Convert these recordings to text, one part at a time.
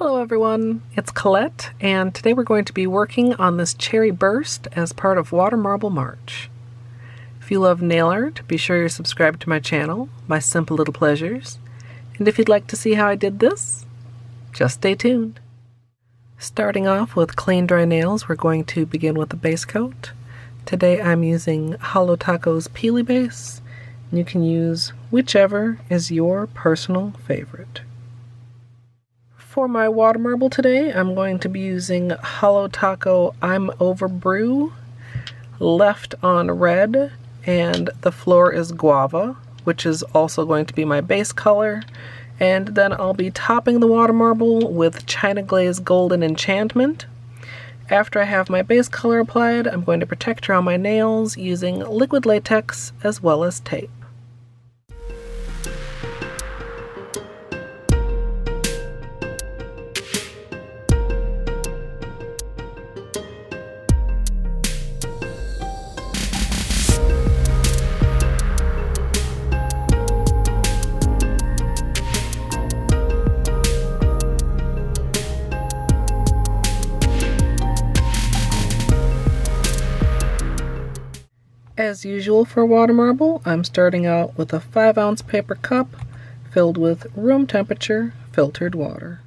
Hello everyone, it's Colette, and today we're going to be working on this cherry burst as part of Water Marble March. If you love nail art, be sure you're subscribed to my channel, My Simple Little Pleasures, and if you'd like to see how I did this, just stay tuned. Starting off with clean dry nails, we're going to begin with the base coat. Today I'm using Holo Taco's Peely Base, and you can use whichever is your personal favorite. For my water marble today, I'm going to be using Holo Taco I'm Over Brew, left on red, and the floor is Guava, which is also going to be my base color. And then I'll be topping the water marble with China Glaze Golden Enchantment. After I have my base color applied, I'm going to protect around my nails using liquid latex as well as tape. As usual for water marble, I'm starting out with a 5-ounce paper cup filled with room temperature filtered water.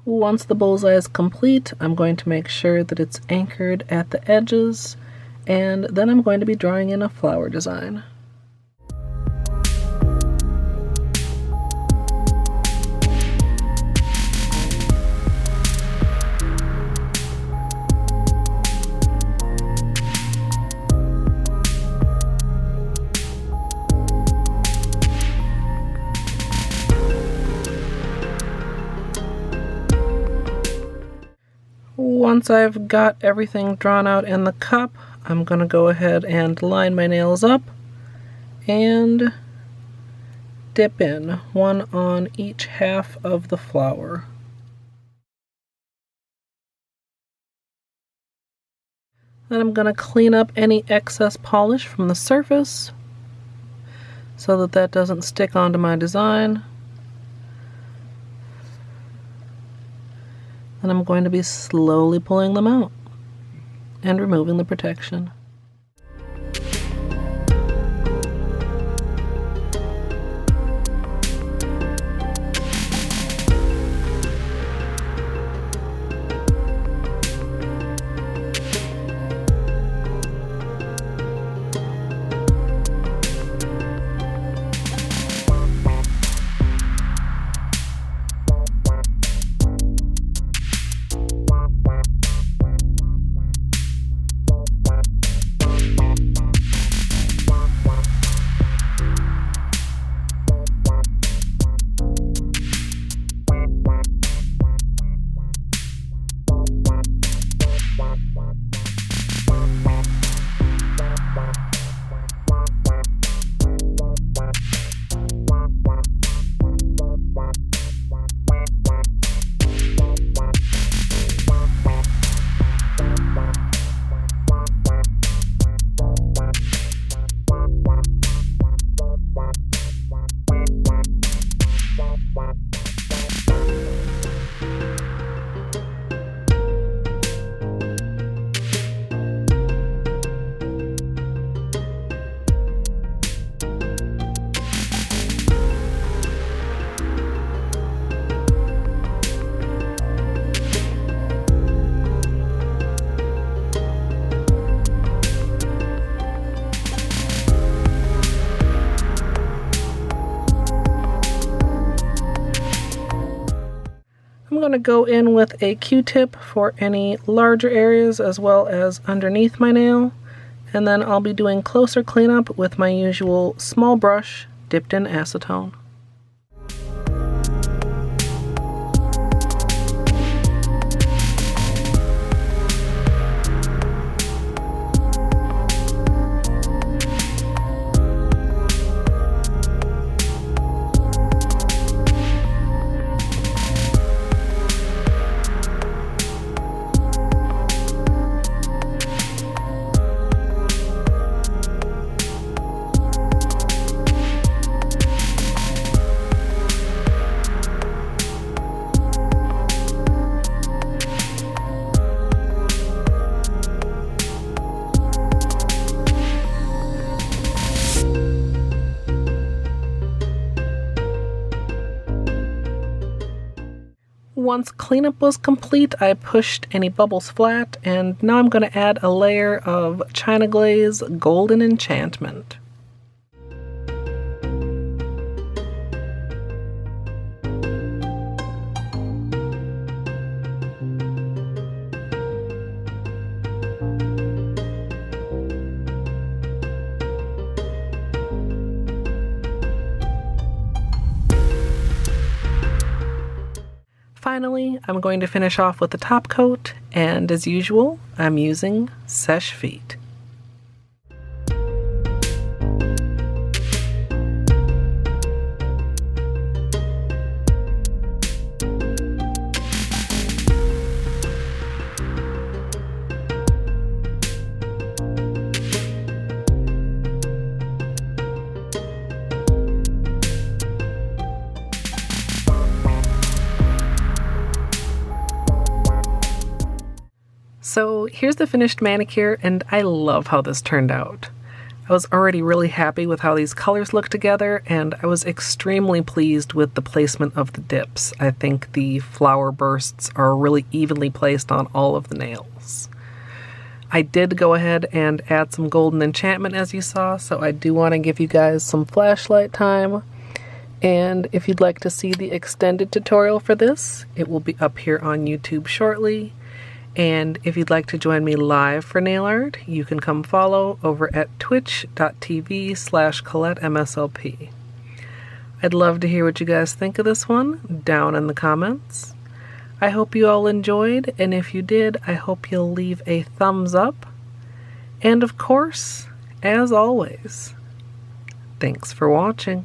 Once the bullseye is complete, I'm going to make sure that it's anchored at the edges, and then I'm going to be drawing in a flower design. Once I've got everything drawn out in the cup, I'm going to go ahead and line my nails up and dip in, one on each half of the flower. Then I'm going to clean up any excess polish from the surface so that that doesn't stick onto my design. And I'm going to be slowly pulling them out and removing the protection. I'm going to go in with a Q-tip for any larger areas as well as underneath my nail, and then I'll be doing closer cleanup with my usual small brush dipped in acetone. once cleanup was complete, I pushed any bubbles flat, and now I'm going to add a layer of China Glaze Golden Enchantment. Finally, I'm going to finish off with the top coat, and as usual, I'm using Seche Vite. So here's the finished manicure, and I love how this turned out. I was already really happy with how these colors look together, and I was extremely pleased with the placement of the dips. I think the flower bursts are really evenly placed on all of the nails. I did go ahead and add some golden enchantment, as you saw, so I do want to give you guys some flashlight time. And if you'd like to see the extended tutorial for this, it will be up here on YouTube shortly. And if you'd like to join me live for nail art, you can come follow over at twitch.tv/ColetteMSLP. I'd love to hear what you guys think of this one down in the comments. I hope you all enjoyed, and if you did, I hope you'll leave a thumbs up. And of course, as always, thanks for watching.